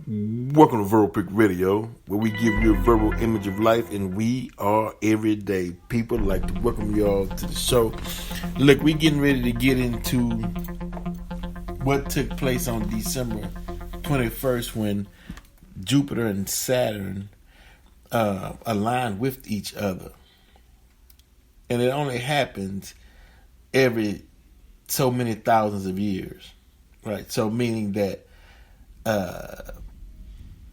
Welcome to Verbal Pick Radio, where we give you a verbal image of life, and we are everyday people. I'd like to welcome you all to the show. Look, we getting ready to get into what took place on December 21st when Jupiter and Saturn aligned with each other. And it only happens every so many thousands of years, right? So meaning that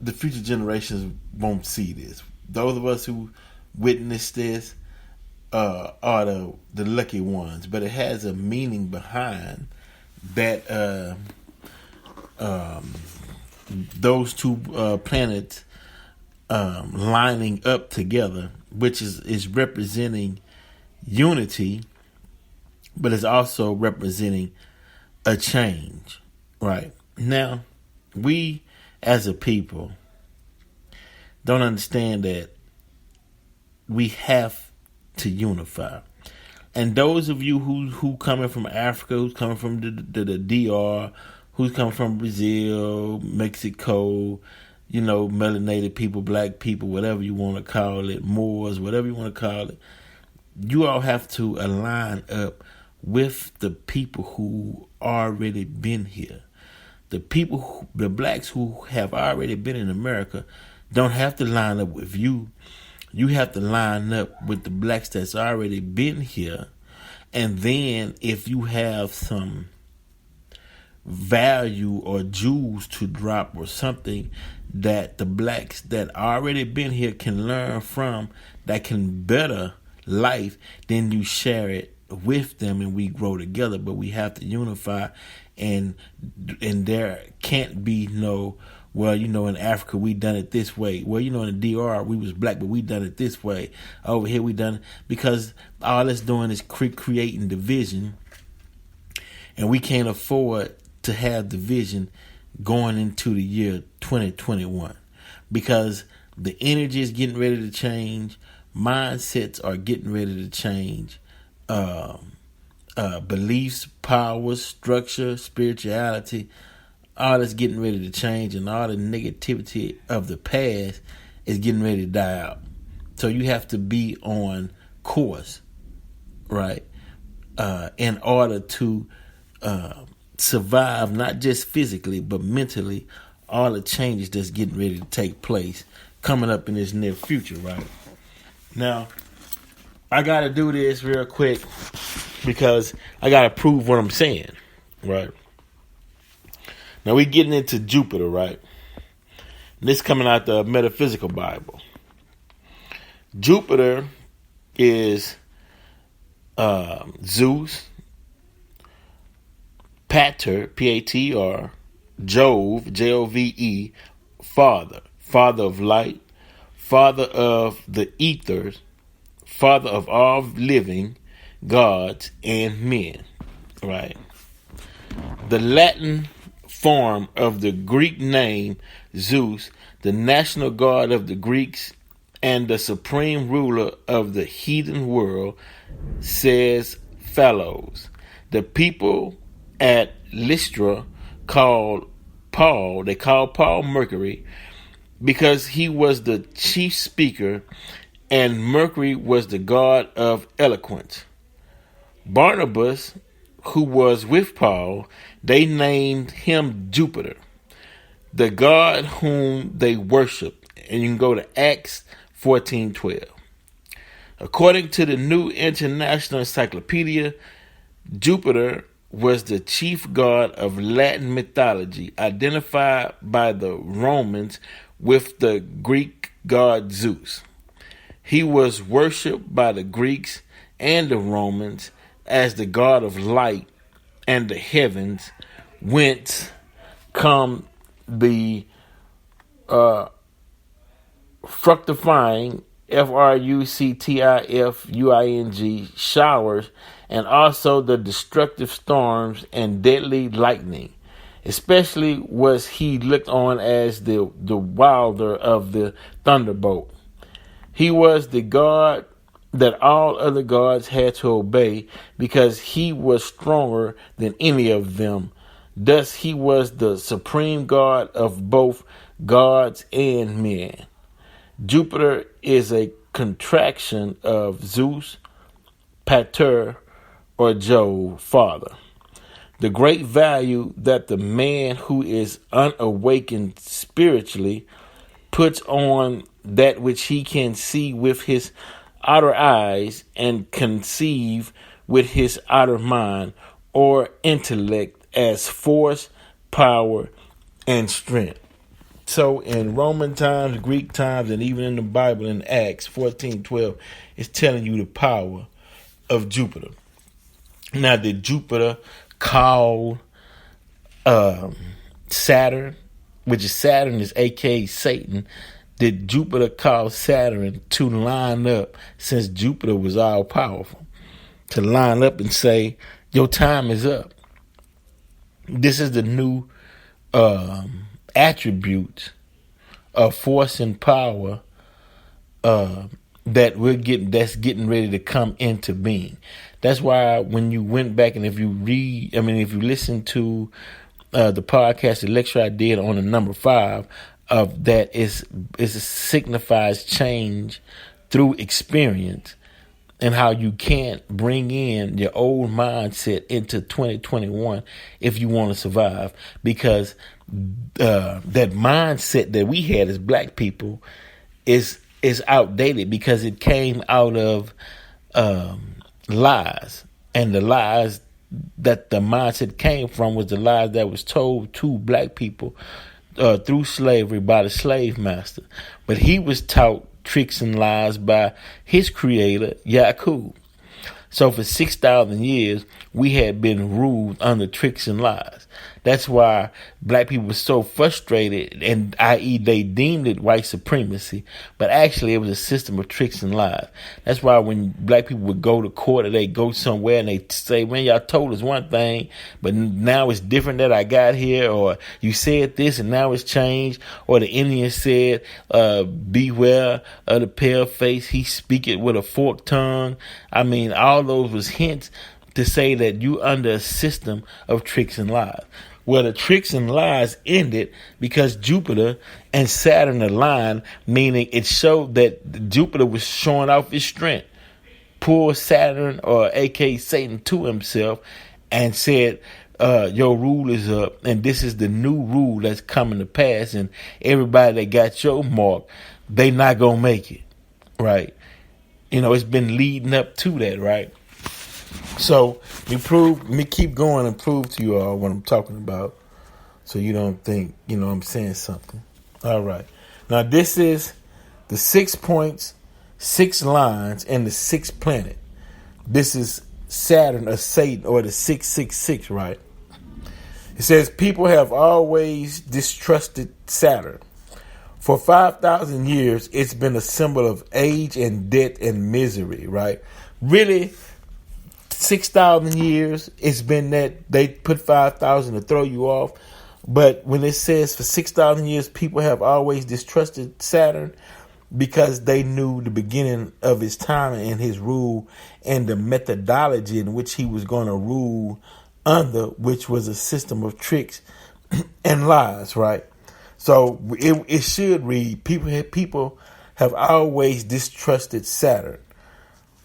the future generations won't see this. Those of us who witness this are the lucky ones, but it has a meaning behind that. Those two planets lining up together, which is representing unity, but it's also representing a change. Right now, we as a people don't understand that we have to unify. And those of you who coming from Africa, who's coming from the DR, who's coming from Brazil, Mexico, melanated people, black people, whatever you want to call it, Moors, whatever you want to call it, you all have to align up with the people who already been here. The blacks who have already been in America don't have to line up with you. You have to line up with the blacks that's already been here. And then if you have some value or jewels to drop or something that the blacks that already been here can learn from, that can better life, then you share it with them and we grow together. But we have to unify, and there can't be no, well, in Africa we done it this way. Well, in the DR we was black, but we done it this way. Over here we done it, because all it's doing is creating division, and we can't afford to have division going into the year 2021, because the energy is getting ready to change, mindsets are getting ready to change, beliefs, powers, structure, spirituality, all that's getting ready to change, and all the negativity of the past is getting ready to die out. So you have to be on course, right? In order to survive, not just physically, but mentally, all the changes that's getting ready to take place coming up in this near future, right? Now, I got to do this real quick because I got to prove what I'm saying, right? Now, we getting into Jupiter, right? This coming out the Metaphysical Bible. Jupiter is Zeus, Pater, P-A-T-R, Jove, J-O-V-E, Father of light, Father of the ethers, Father of all living gods and men, right? The Latin form of the Greek name Zeus, the national god of the Greeks and the supreme ruler of the heathen world, says fellows. The people at Lystra called Paul Mercury, because he was the chief speaker, and Mercury was the god of eloquence. Barnabas, who was with Paul, they named him Jupiter, the god whom they worshiped. And you can go to Acts 14:12. According to the New International Encyclopedia, Jupiter was the chief god of Latin mythology, identified by the Romans with the Greek god Zeus. He was worshipped by the Greeks and the Romans as the god of light and the heavens, whence come the fructifying, Fructifying showers, and also the destructive storms and deadly lightning. Especially was he looked on as the wilder of the thunderbolt. He was the god that all other gods had to obey, because he was stronger than any of them, Thus, he was the supreme god of both gods and men. Jupiter is a contraction of Zeus, Pater, or Jove, father. The great value that the man who is unawakened spiritually puts on that which he can see with his outer eyes and conceive with his outer mind or intellect as force, power, and strength. So in Roman times, Greek times, and even in the Bible in Acts 14:12, it's telling you the power of Jupiter. Now, did Jupiter call Saturn, which is Saturn is aka Satan, did Jupiter call Saturn to line up, since Jupiter was all powerful, to line up and say, your time is up? This is the new attribute of force and power that's getting ready to come into being. That's why when you went back and if you listen to the podcast, the lecture I did on the number 5 of that is signifies change through experience, and how you can't bring in your old mindset into 2021 if you want to survive, because that mindset that we had as black people is outdated, because it came out of lies, and the lies that the mindset came from was the lies that was told to black people through slavery by the slave master. But he was taught tricks and lies by his creator, Yakub. So for 6,000 years, we had been ruled under tricks and lies. That's why black people were so frustrated, and i.e. they deemed it white supremacy, but actually it was a system of tricks and lies. That's why when black people would go to court or they go somewhere and they say, man, y'all told us one thing, but now it's different that I got here, or you said this and now it's changed, or the Indian said, beware of the pale face, he speaketh with a forked tongue. I mean, all those was hints to say that you under a system of tricks and lies. Well, the tricks and lies ended because Jupiter and Saturn aligned, meaning it showed that Jupiter was showing off his strength, pulled Saturn, or aka Satan, to himself and said, your rule is up, and this is the new rule that's coming to pass, and everybody that got your mark, they not gonna make it, right? You know, it's been leading up to that, right? So me keep going and prove to you all what I'm talking about, so you don't think, I'm saying something. All right. Now this is the 6 points, 6 lines, and the 6th planet. This is Saturn or Satan, or the 666, right? It says people have always distrusted Saturn. For 5,000 years, it's been a symbol of age and death and misery, right? Really, 6,000 years, it's been that. They put 5,000 to throw you off. But when it says for 6,000 years, people have always distrusted Saturn, because they knew the beginning of his time and his rule and the methodology in which he was going to rule under, which was a system of tricks and lies, right? So it should read, people have always distrusted Saturn.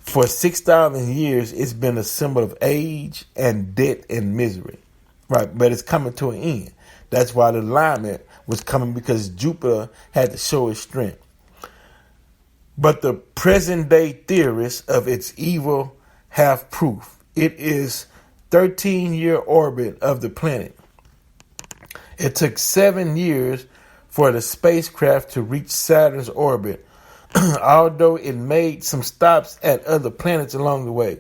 For 6,000 years, it's been a symbol of age and death and misery, right? But it's coming to an end. That's why the alignment was coming, because Jupiter had to show his strength. But the present day theorists of its evil have proof. It is 13-year orbit of the planet. It took 7 years for the spacecraft to reach Saturn's orbit, although it made some stops at other planets along the way.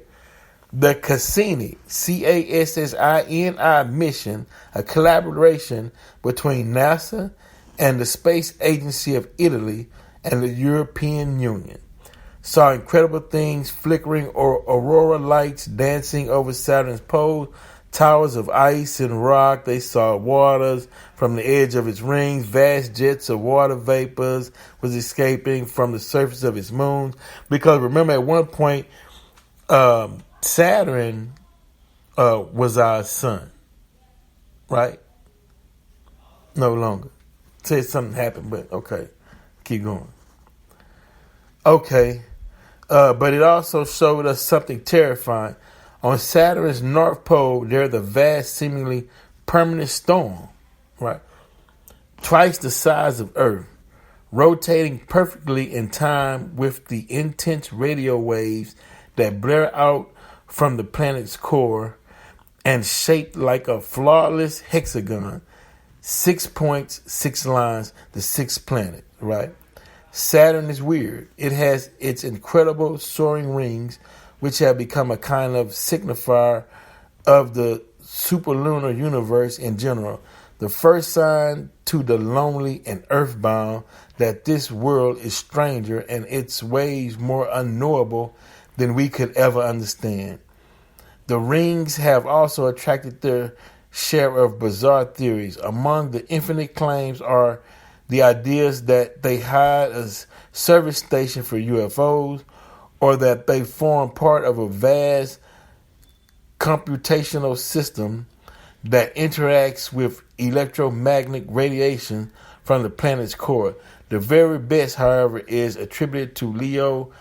The Cassini, Cassini mission, a collaboration between NASA and the Space Agency of Italy and the European Union, saw incredible things, flickering aurora lights dancing over Saturn's poles, towers of ice and rock. They saw waters from the edge of its rings. Vast jets of water vapors was escaping from the surface of its moons. Because remember, at one point, Saturn was our sun. right? No longer. Said something happened, but okay. Keep going. Okay. But it also showed us something terrifying. On Saturn's North Pole, there's a vast, seemingly permanent storm, right? Twice the size of Earth, rotating perfectly in time with the intense radio waves that blare out from the planet's core and shaped like a flawless hexagon. 6 points, 6 lines, the sixth planet, right? Saturn is weird. It has its incredible soaring rings, which have become a kind of signifier of the superlunar universe in general. The first sign to the lonely and earthbound that this world is stranger and its ways more unknowable than we could ever understand. The rings have also attracted their share of bizarre theories. Among the infinite claims are the ideas that they hide as service station for UFOs, or that they form part of a vast computational system that interacts with electromagnetic radiation from the planet's core. The very best, however, is attributed to Leo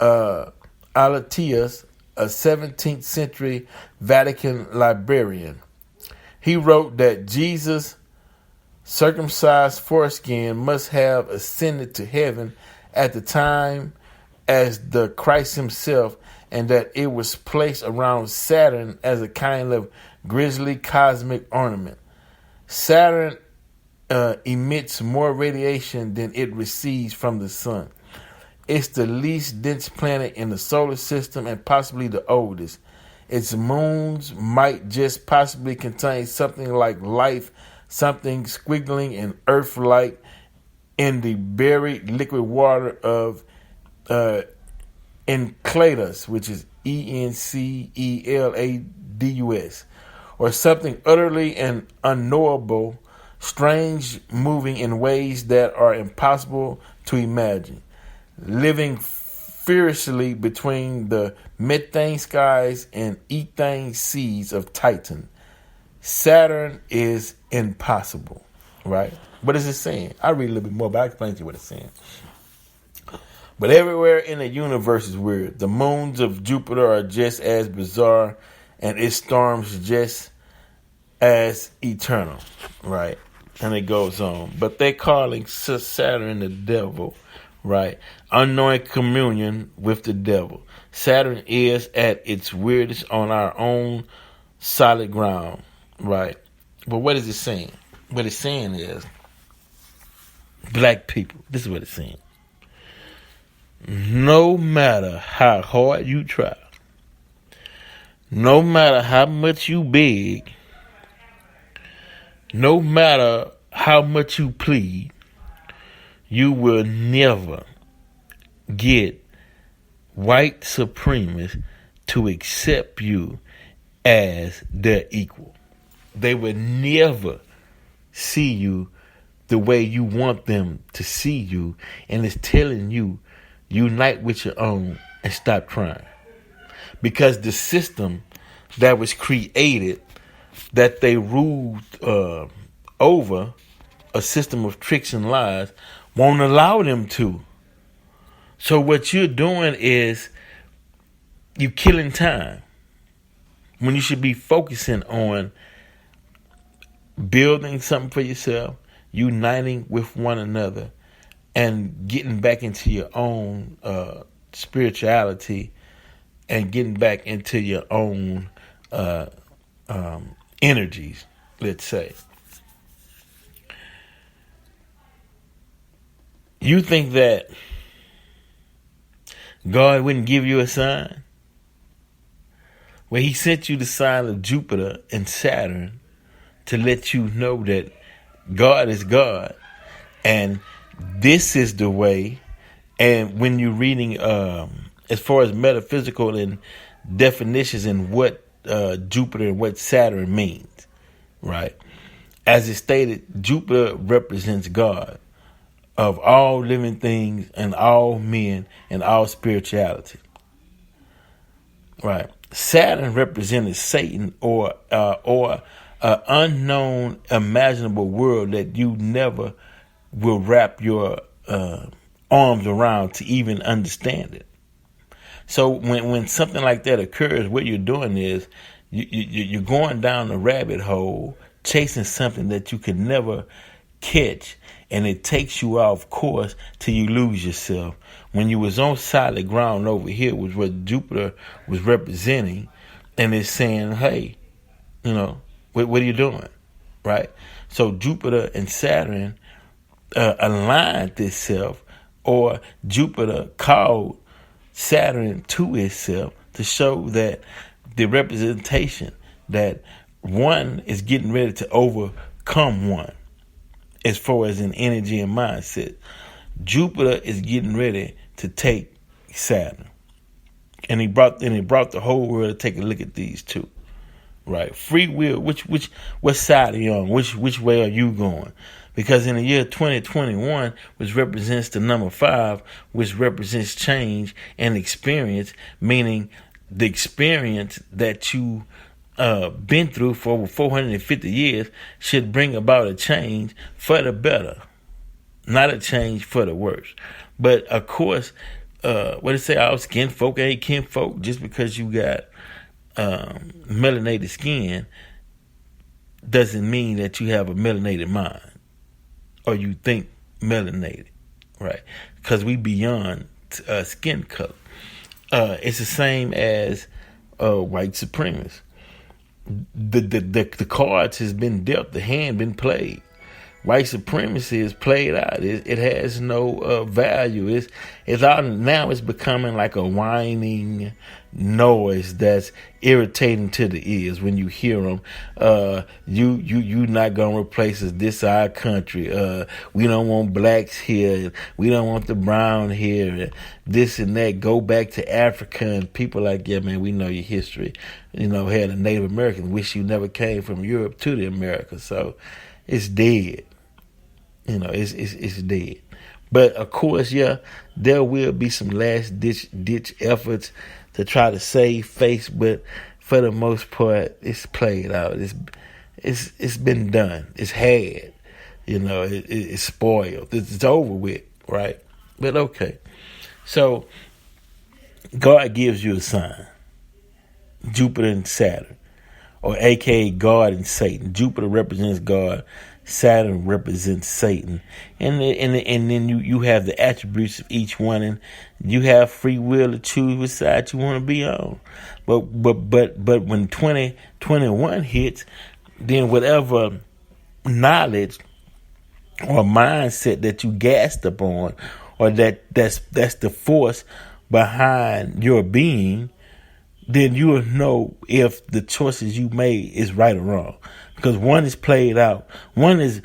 Alatius, a 17th century Vatican librarian. He wrote that Jesus' circumcised foreskin must have ascended to heaven at the time as the Christ himself, and that it was placed around Saturn as a kind of grisly cosmic ornament. Saturn emits more radiation than it receives from the sun. It's the least dense planet in the solar system and possibly the oldest. Its moons might just possibly contain something like life, something squiggling and Earth-like in the buried liquid water of Enceladus, which is Enceladus, or something utterly and unknowable, strange, moving in ways that are impossible to imagine, living fiercely between the methane skies and ethane seas of Titan. Saturn is impossible, right? What is it saying? I read a little bit more, but I'll explain to you what it's saying. But everywhere in the universe is weird. The moons of Jupiter are just as bizarre, and its storms just as eternal, right? And it goes on. But they're calling Saturn the devil, right? Unknowing communion with the devil. Saturn is at its weirdest on our own solid ground, right? But what is it saying? What it's saying is, black people, this is what it's saying. No matter how hard you try, no matter how much you beg, no matter how much you plead, you will never get white supremacists to accept you as their equal. They will never see you the way you want them to see you, and it's telling you, unite with your own and stop trying. Because the system that was created, that they ruled over, a system of tricks and lies, won't allow them to. So what you're doing is you're killing time when you should be focusing on building something for yourself, uniting with one another, and getting back into your own spirituality and getting back into your own energies, let's say. You think that God wouldn't give you a sign? Well, he sent you the sign of Jupiter and Saturn to let you know that God is God. And this is the way. And when you're reading as far as metaphysical and definitions and what Jupiter and what Saturn means, right? As it stated, Jupiter represents God of all living things and all men and all spirituality, right? Saturn represented Satan or an unknown, imaginable world that you never will wrap your arms around to even understand it. So when something like that occurs, what you're doing is you're going down a rabbit hole, chasing something that you could never catch, and it takes you off course till you lose yourself. When you was on solid ground over here was what Jupiter was representing, and it's saying, hey, what are you doing, right? So Jupiter and Saturn aligned itself, or Jupiter called Saturn to itself to show that the representation that one is getting ready to overcome one as far as an energy and mindset. Jupiter is getting ready to take Saturn. And he brought the whole world to take a look at these two. Right. Free will, what side are you on? Which way are you going? Because in the year 2021, which represents the number 5, which represents change and experience, meaning the experience that you been through for over 450 years should bring about a change for the better, not a change for the worse. But of course, what they say, all skin folk ain't kin folk. Just because you got melanated skin doesn't mean that you have a melanated mind or you think melanated, right? Because we beyond skin color. It's the same as white supremacists. The cards has been dealt, the hand been played. White supremacy is played out. It has no value. It's out now. It's becoming like a whining noise that's irritating to the ears when you hear them. You not gonna replace us. This our country. We don't want blacks here. We don't want the brown here. This and that. Go back to Africa, and people like, yeah, man, we know your history. Had the Native Americans wish you never came from Europe to the Americas. So it's dead. It's dead. But of course, yeah, there will be some last ditch efforts to try to save face, but for the most part, it's played out. It's been done. It's had. It's spoiled. It's over with, right? But okay. So God gives you a sign. Jupiter and Saturn, or aka God and Satan. Jupiter represents God. Saturn represents Satan, and then you have the attributes of each one, and you have free will to choose which side you want to be on. But when 2021 hits, then whatever knowledge or mindset that you gassed upon, or that's the force behind your being, then you will know if the choices you made is right or wrong. Because one is played out, one is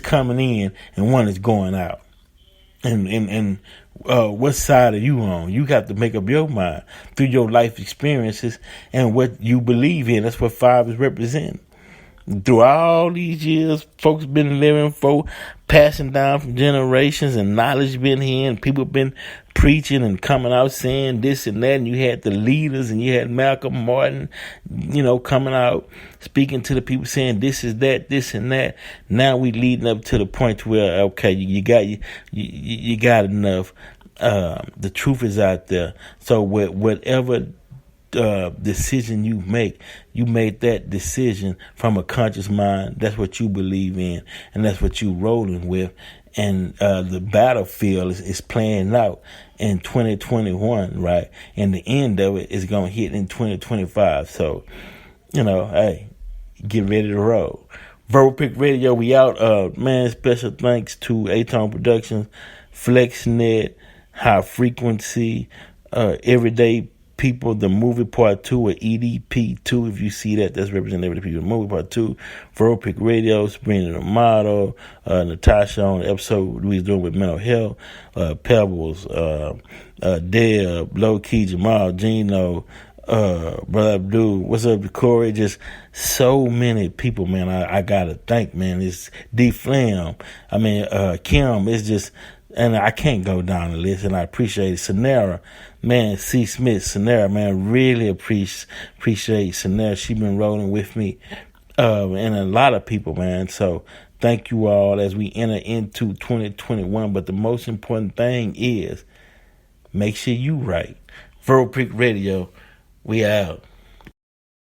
coming in, and one is going out. And what side are you on? You got to make up your mind through your life experiences and what you believe in. That's what 5 is representing. Through all these years, folks been living for, passing down from generations, and knowledge been here, and people been preaching and coming out saying this and that, and you had the leaders, and you had Malcolm Martin, coming out speaking to the people saying this is that, this and that. Now we leading up to the point where, okay, you got enough. The truth is out there. So whatever decision you made that decision from a conscious mind. That's what you believe in, and that's what you rolling with. And the battlefield is playing out in 2021, right? And the end of it is going to hit in 2025. So, hey, get ready to roll. Verbal Pick Radio, we out. Man, special thanks to A-Tone Productions, FlexNet, High Frequency, Everyday People, the movie part 2, or EDP2. If you see that's representing Everyday People, the movie part 2. Verbal Pick Radio, Sabrina the Model, Natasha on the episode we was doing with mental health, Pebbles, Deb, Low Key, Jamal, Gino, Brother Abdul, what's up, Corey? Just so many people, man. I gotta thank, man. It's D Flam. Kim. It's just, and I can't go down the list, and I appreciate it. Sonera, man, C. Smith, Sonera, man, really appreciate Sonera. She been rolling with me and a lot of people, man. So thank you all as we enter into 2021. But the most important thing is make sure you right. Verbal Creek Radio, we out.